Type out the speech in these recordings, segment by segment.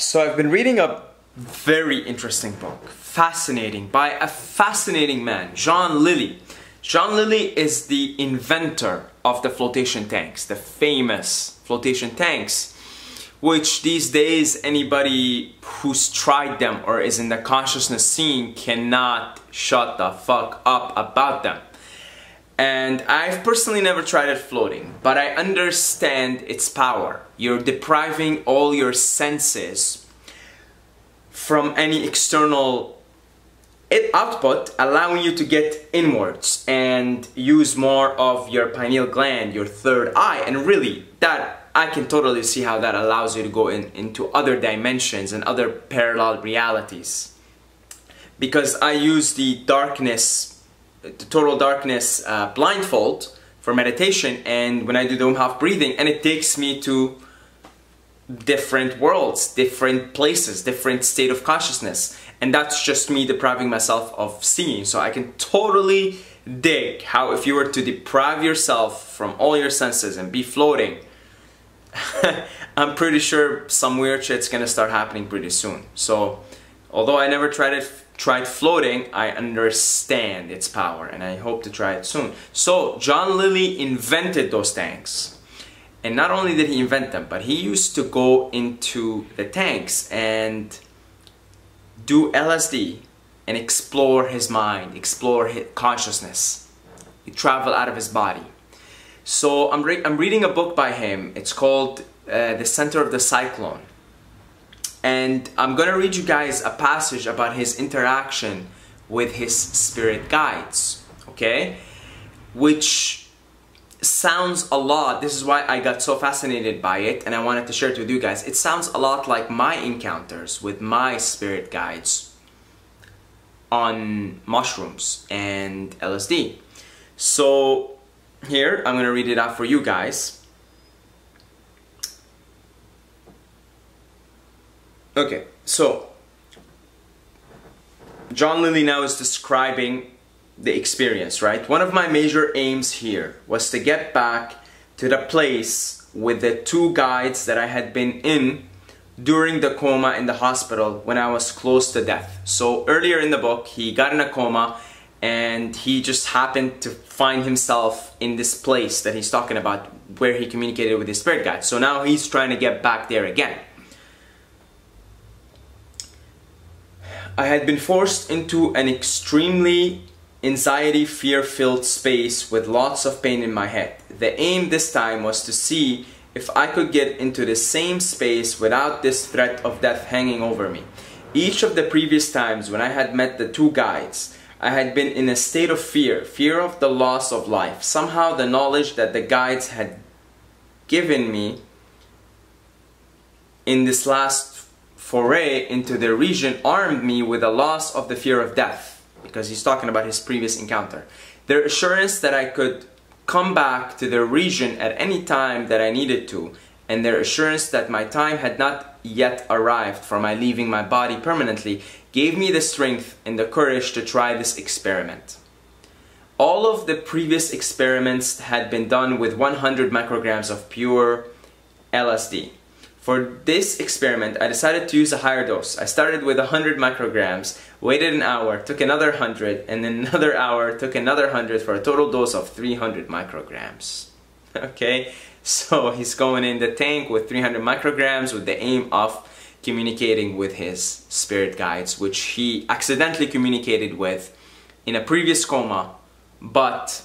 So I've been reading a very interesting book, fascinating, by a fascinating man, Jean Lilly. Jean Lilly is the inventor of the flotation tanks, the famous flotation tanks, which these days anybody who's tried them or is in the consciousness scene cannot shut the fuck up about them. And I've personally never tried it floating, but I understand its power. You're depriving all your senses from any external output, allowing you to get inwards and use more of your pineal gland, your third eye. And really, that I can totally see how that allows you to go into other dimensions and other parallel realities. Because I use the total darkness blindfold for meditation, and when I do the Wim Hof breathing, and it takes me to different worlds, different places, different state of consciousness, and that's just me depriving myself of seeing. So I can totally dig how if you were to deprive yourself from all your senses and be floating, I'm pretty sure some weird shit's gonna start happening pretty soon. So although I never tried floating, I understand its power and I hope to try it soon. So Jean Lilly invented those tanks. And not only did he invent them, but he used to go into the tanks and do LSD and explore his mind, explore his consciousness. He traveled out of his body. So I'm reading a book by him. It's called The Center of the Cyclone. And I'm gonna read you guys a passage about his interaction with his spirit guides, okay? Which sounds a lot, this is why I got so fascinated by it and I wanted to share it with you guys. It sounds a lot like my encounters with my spirit guides on mushrooms and LSD. So here, I'm gonna read it out for you guys. Okay, so Jean Lilly now is describing the experience, right? One of my major aims here was to get back to the place with the two guides that I had been in during the coma in the hospital when I was close to death. So earlier in the book, he got in a coma and he just happened to find himself in this place that he's talking about where he communicated with his spirit guide. So now he's trying to get back there again. I had been forced into an extremely anxiety, fear-filled space with lots of pain in my head. The aim this time was to see if I could get into the same space without this threat of death hanging over me. Each of the previous times when I had met the two guides, I had been in a state of fear, fear of the loss of life. Somehow the knowledge that the guides had given me in this last foray into the region armed me with a loss of the fear of death. Because he's talking about his previous encounter. Their assurance that I could come back to the region at any time that I needed to, and their assurance that my time had not yet arrived for my leaving my body permanently, gave me the strength and the courage to try this experiment. All of the previous experiments had been done with 100 micrograms of pure LSD. For this experiment, I decided to use a higher dose. I started with 100 micrograms, waited an hour, took another 100, and then another hour, took another 100 for a total dose of 300 micrograms. Okay, so he's going in the tank with 300 micrograms with the aim of communicating with his spirit guides, which he accidentally communicated with in a previous coma, but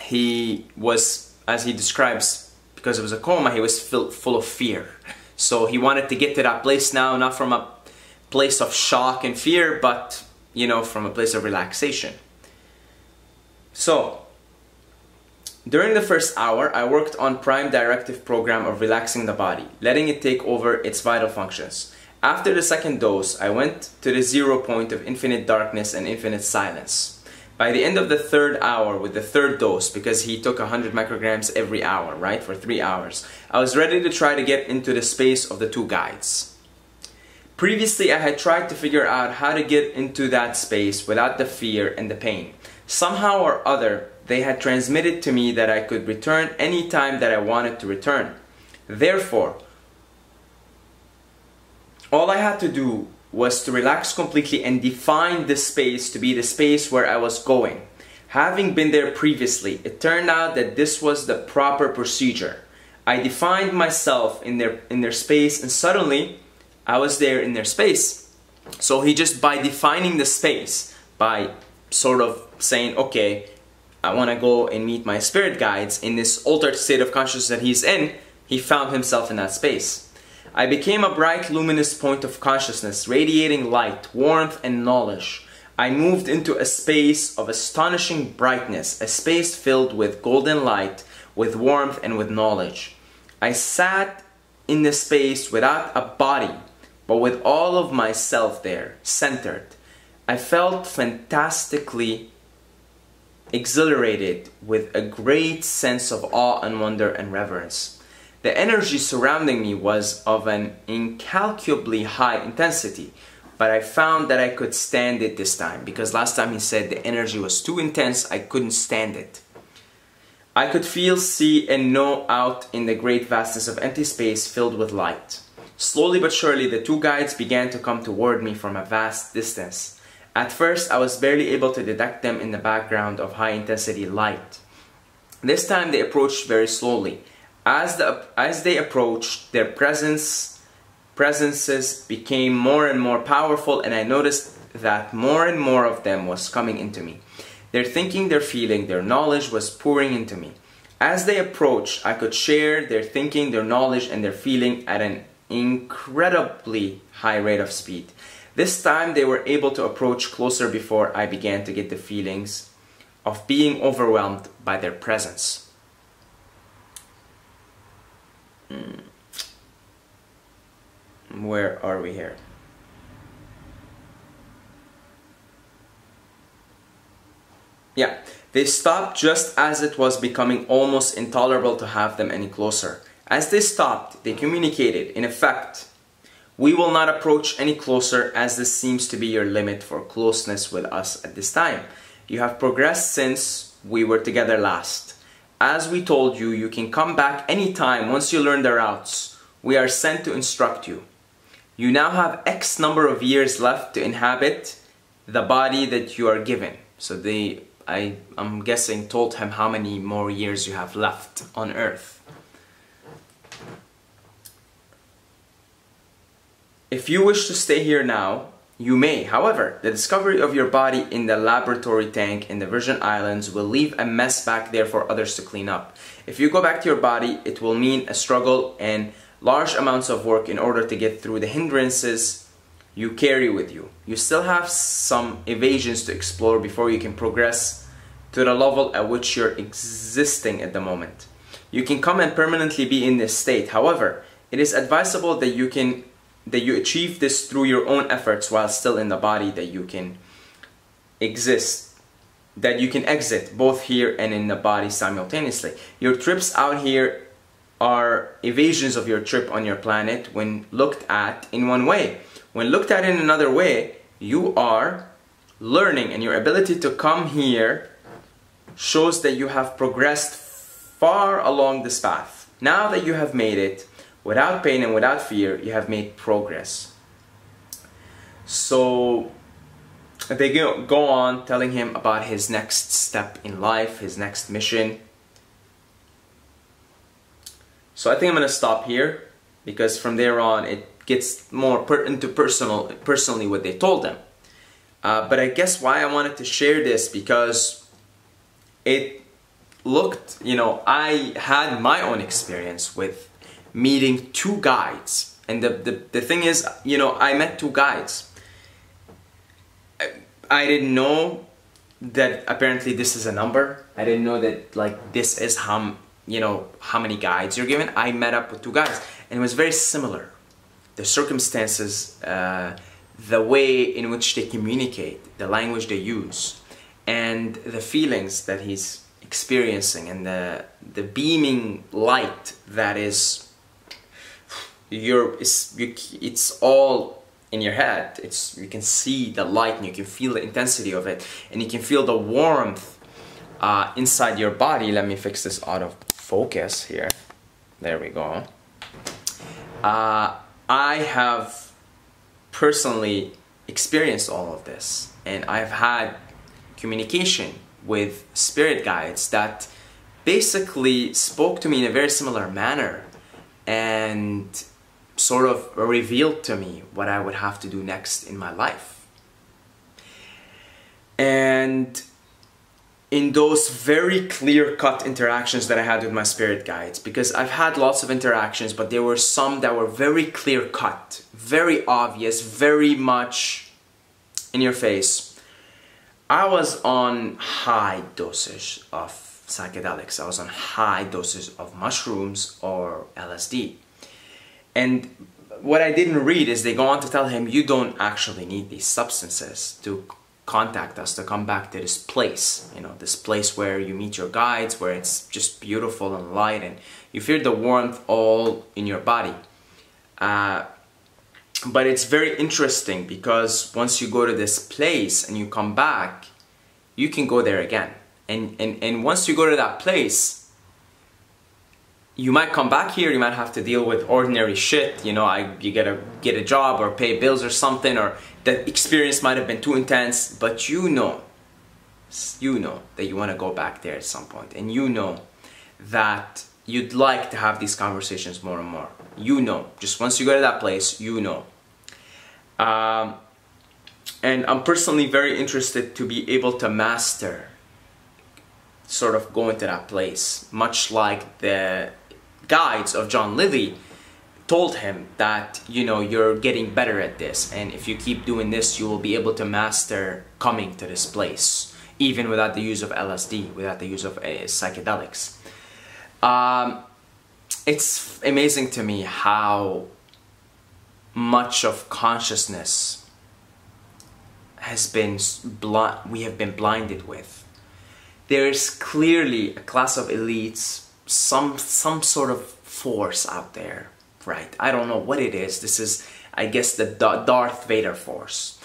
he was, as he describes, because it was a coma, he was full of fear. So he wanted to get to that place now, not from a place of shock and fear, but, you know, from a place of relaxation. So, during the first hour, I worked on prime directive program of relaxing the body, letting it take over its vital functions. After the second dose, I went to the 0 point of infinite darkness and infinite silence. By the end of the third hour with the third dose, because he took 100 micrograms every hour, right, for 3 hours, I was ready to try to get into the space of the two guides. Previously, I had tried to figure out how to get into that space without the fear and the pain. Somehow or other, they had transmitted to me that I could return any time that I wanted to return. Therefore, all I had to do was to relax completely and define the space to be the space where I was going. Having been there previously, it turned out that this was the proper procedure. I defined myself in their space, and suddenly I was there in their space. So he just, by defining the space, by sort of saying, okay, I want to go and meet my spirit guides in this altered state of consciousness that he's in, he found himself in that space. I became a bright, luminous point of consciousness, radiating light, warmth, and knowledge. I moved into a space of astonishing brightness, a space filled with golden light, with warmth, and with knowledge. I sat in the space without a body, but with all of myself there, centered. I felt fantastically exhilarated with a great sense of awe and wonder and reverence. The energy surrounding me was of an incalculably high intensity, but I found that I could stand it this time, because last time he said the energy was too intense, I couldn't stand it. I could feel, see, and know out in the great vastness of empty space filled with light. Slowly but surely, the two guides began to come toward me from a vast distance. At first, I was barely able to detect them in the background of high-intensity light. This time, they approached very slowly. As they approached, their presences became more and more powerful, and I noticed that more and more of them was coming into me. Their thinking, their feeling, their knowledge was pouring into me. As they approached, I could share their thinking, their knowledge, and their feeling at an incredibly high rate of speed. This time they were able to approach closer before I began to get the feelings of being overwhelmed by their presence. Where are we here? Yeah, they stopped just as it was becoming almost intolerable to have them any closer. As they stopped, they communicated, in effect, "We will not approach any closer, as this seems to be your limit for closeness with us at this time. You have progressed since we were together last. As we told you, you can come back anytime once you learn the routes. We are sent to instruct you. You now have X number of years left to inhabit the body that you are given." So I'm guessing, told him how many more years you have left on Earth. "If you wish to stay here now, you may. However, the discovery of your body in the laboratory tank in the Virgin Islands will leave a mess back there for others to clean up. If you go back to your body, it will mean a struggle and large amounts of work in order to get through the hindrances you carry with you. You still have some evasions to explore before you can progress to the level at which you're existing at the moment. You can come and permanently be in this state. However, it is advisable that you achieve this through your own efforts while still in the body, that you can exit both here and in the body simultaneously. Your trips out here are evasions of your trip on your planet when looked at in one way. When looked at in another way, you are learning, and your ability to come here shows that you have progressed far along this path. Now that you have made it, without pain and without fear, you have made progress." So they go on telling him about his next step in life, his next mission. So I think I'm going to stop here, because from there on it gets more into personally what they told them. But I guess why I wanted to share this, because it looked, I had my own experience with meeting two guides. And the thing is, I met two guides. I didn't know that apparently this is a number. I didn't know that this is how many guides you're given. I met up with two guides, and it was very similar. The circumstances, the way in which they communicate, the language they use, and the feelings that he's experiencing, and the beaming light that is it's all in your head. You can see the light, and you can feel the intensity of it, and you can feel the warmth inside your body. Let me fix this out of focus here. There we go. I have personally experienced all of this, and I've had communication with spirit guides that basically spoke to me in a very similar manner and sort of revealed to me what I would have to do next in my life. And in those very clear-cut interactions that I had with my spirit guides, because I've had lots of interactions, but there were some that were very clear-cut, very obvious, very much in your face. I was on high dosage of psychedelics. I was on high doses of mushrooms or LSD. And what I didn't read is they go on to tell him, you don't actually need these substances to contact us, to come back to this place, you know, this place where you meet your guides, where it's just beautiful and light and you feel the warmth all in your body. But it's very interesting because once you go to this place and you come back, you can go there again. And once you go to that place, you might come back here, you might have to deal with ordinary shit, you know, you gotta get a job or pay bills or something, or the experience might have been too intense, but you know that you want to go back there at some point, and you know that you'd like to have these conversations more and more. You know, just once you go to that place, you know. And I'm personally very interested to be able to master sort of going to that place, much like the guides of John Lilly told him that, you know, you're getting better at this, and if you keep doing this, you will be able to master coming to this place, even without the use of LSD, without the use of psychedelics. It's amazing to me how much of consciousness we have been blinded with. There's clearly a class of elites, some sort of force out there, right? I don't know what it is. This is, I guess, the Darth Vader force.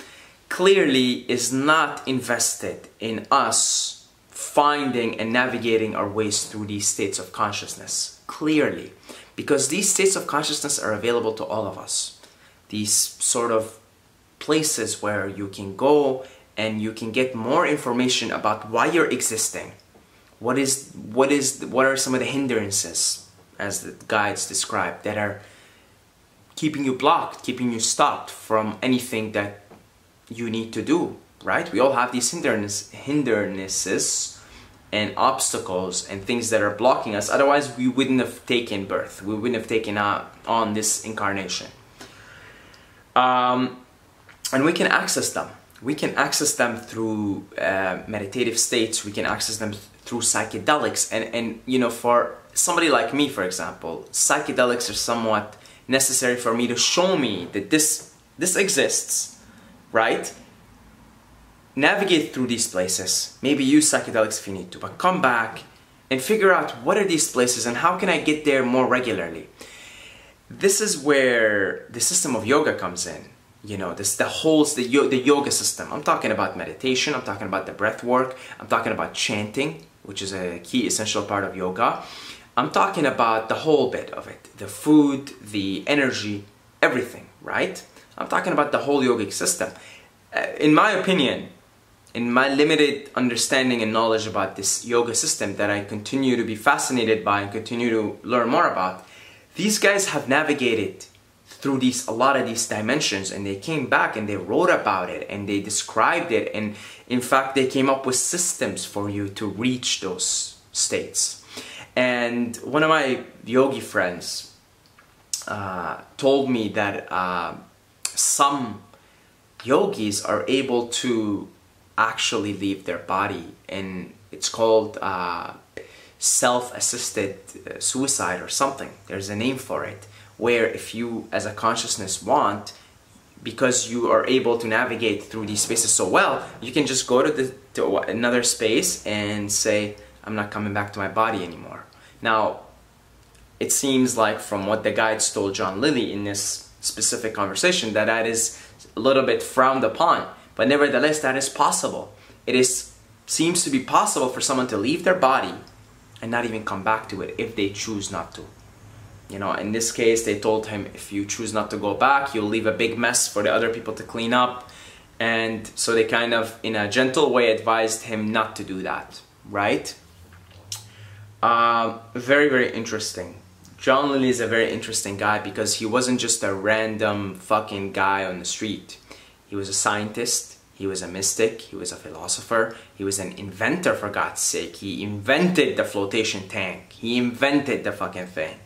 Clearly is not invested in us finding and navigating our ways through these states of consciousness. Clearly. Because these states of consciousness are available to all of us. These sort of places where you can go and you can get more information about why you're existing. What are some of the hindrances, as the guides describe, that are keeping you blocked, keeping you stopped from anything that you need to do, right? We all have these hindernesses and obstacles and things that are blocking us. Otherwise, we wouldn't have taken birth. We wouldn't have taken on this incarnation. And we can access them. We can access them through meditative states. We can access them through psychedelics. And you know, for somebody like me, for example, psychedelics are somewhat necessary for me to show me that this exists, right? Navigate through these places. Maybe use psychedelics if you need to, but come back and figure out what are these places and how can I get there more regularly. This is where the system of yoga comes in. You know, the yoga system. I'm talking about meditation, I'm talking about the breath work, I'm talking about chanting, which is a key essential part of yoga. I'm talking about the whole bit of it. The food, the energy, everything, right? I'm talking about the whole yogic system. In my opinion, in my limited understanding and knowledge about this yoga system that I continue to be fascinated by and continue to learn more about, these guys have navigated through a lot of these dimensions, and they came back and they wrote about it and they described it, and in fact they came up with systems for you to reach those states. And one of my yogi friends told me that some yogis are able to actually leave their body, and it's called self-assisted suicide or something. There's a name for it, where if you as a consciousness want, because you are able to navigate through these spaces so well, you can just go to another space and say, I'm not coming back to my body anymore. Now, it seems like from what the guides told John Lilly in this specific conversation that is a little bit frowned upon, but nevertheless that is possible. Seems to be possible for someone to leave their body and not even come back to it if they choose not to. You know, in this case, they told him, if you choose not to go back, you'll leave a big mess for the other people to clean up. And so they kind of, in a gentle way, advised him not to do that, right? Very, very interesting. John Lilly is a very interesting guy because he wasn't just a random fucking guy on the street. He was a scientist, he was a mystic, he was a philosopher, he was an inventor, for God's sake. He invented the flotation tank. He invented the fucking thing.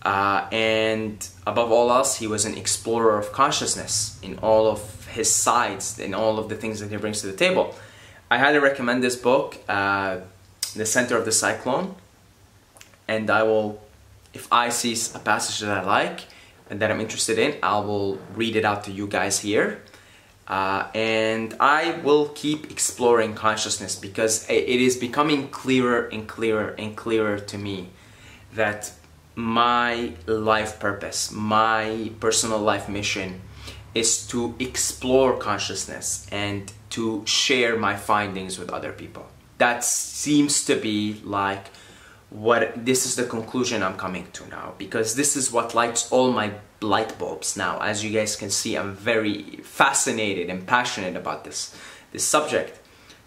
And above all else, he was an explorer of consciousness in all of his sides, in all of the things that he brings to the table. I highly recommend this book, The Center of the Cyclone, and I will, if I see a passage that I like and that I'm interested in, I will read it out to you guys here. And I will keep exploring consciousness because it is becoming clearer and clearer and clearer to me that my life purpose, my personal life mission is to explore consciousness and to share my findings with other people. That seems to be like this is the conclusion I'm coming to now, because this is what lights all my light bulbs now. As you guys can see, I'm very fascinated and passionate about this subject.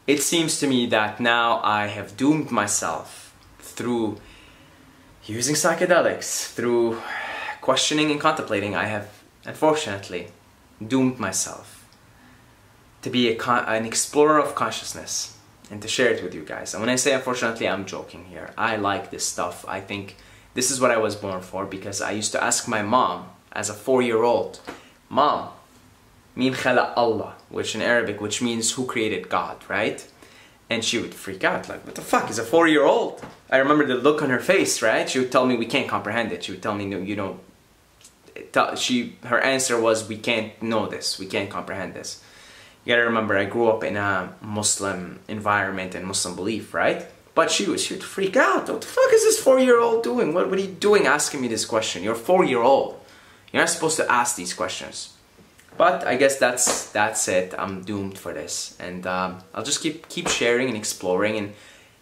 It seems to me that now I have doomed myself through using psychedelics, through questioning and contemplating. I have, unfortunately, doomed myself to be an explorer of consciousness and to share it with you guys. And when I say unfortunately, I'm joking here. I like this stuff. I think this is what I was born for, because I used to ask my mom as a 4-year-old, Mom, Min khala Allah, which in Arabic, which means who created God, right? And she would freak out, like, what the fuck, is a 4-year-old? I remember the look on her face, right? She would tell me, we can't comprehend it. She would tell me, no, you know, her answer was, we can't know this, we can't comprehend this. You gotta remember, I grew up in a Muslim environment and Muslim belief, right? But she would freak out. What the fuck is this 4-year-old doing? What are you doing asking me this question? You're a 4-year-old. You're not supposed to ask these questions. But I guess that's it. I'm doomed for this. And I'll just keep sharing and exploring and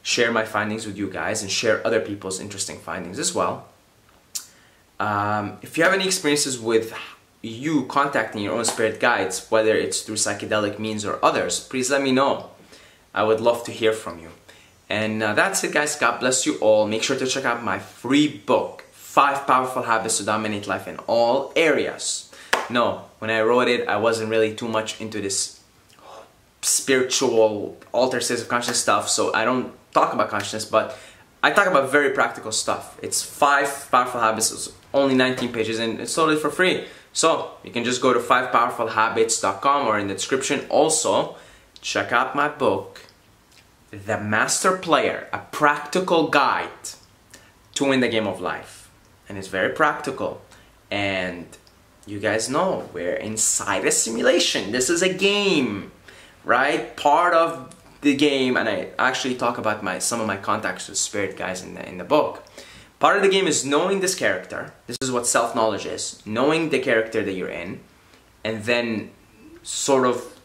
share my findings with you guys and share other people's interesting findings as well. If you have any experiences with you contacting your own spirit guides, whether it's through psychedelic means or others, please let me know. I would love to hear from you. And that's it, guys. God bless you all. Make sure to check out my free book, 5 Powerful Habits to Dominate Life in All Areas. No, when I wrote it, I wasn't really too much into this spiritual, altered states of consciousness stuff, so I don't talk about consciousness, but I talk about very practical stuff. It's 5 Powerful Habits, it's only 19 pages, and it's totally for free. So you can just go to 5powerfulhabits.com, or in the description. Also, check out my book, The Master Player, a practical guide to win the game of life. And it's very practical. And you guys know, we're inside a simulation. This is a game, right? Part of the game, and I actually talk about some of my contacts with spirit guys in the book. Part of the game is knowing this character. This is what self-knowledge is. Knowing the character that you're in, and then sort of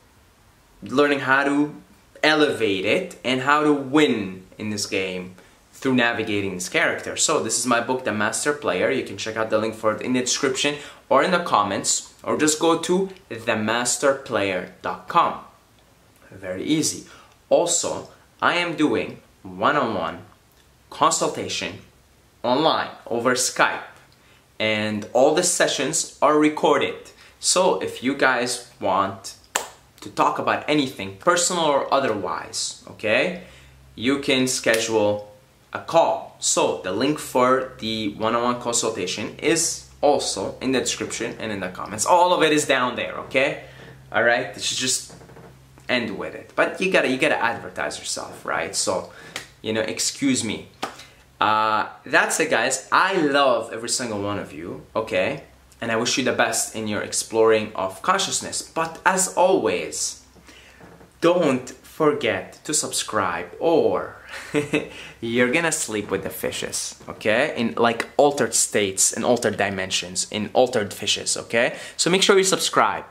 learning how to elevate it and how to win in this game through navigating this character. So this is my book, The Master Player. You can check out the link for it in the description or in the comments, or just go to themasterplayer.com. Very easy. Also, I am doing one-on-one consultation online over Skype, and all the sessions are recorded. So if you guys want to talk about anything, personal or otherwise, okay, you can schedule a call. So the link for the one-on-one consultation is also in the description and in the comments. All of it is down there, okay? All right, you should just end with it. But you gotta advertise yourself, right? So, you know, excuse me. That's it, guys. I love every single one of you, okay? And I wish you the best in your exploring of consciousness. But as always, don't forget to subscribe, or you're gonna sleep with the fishes, okay? In like altered states, in altered dimensions, in altered fishes, okay? So make sure you subscribe.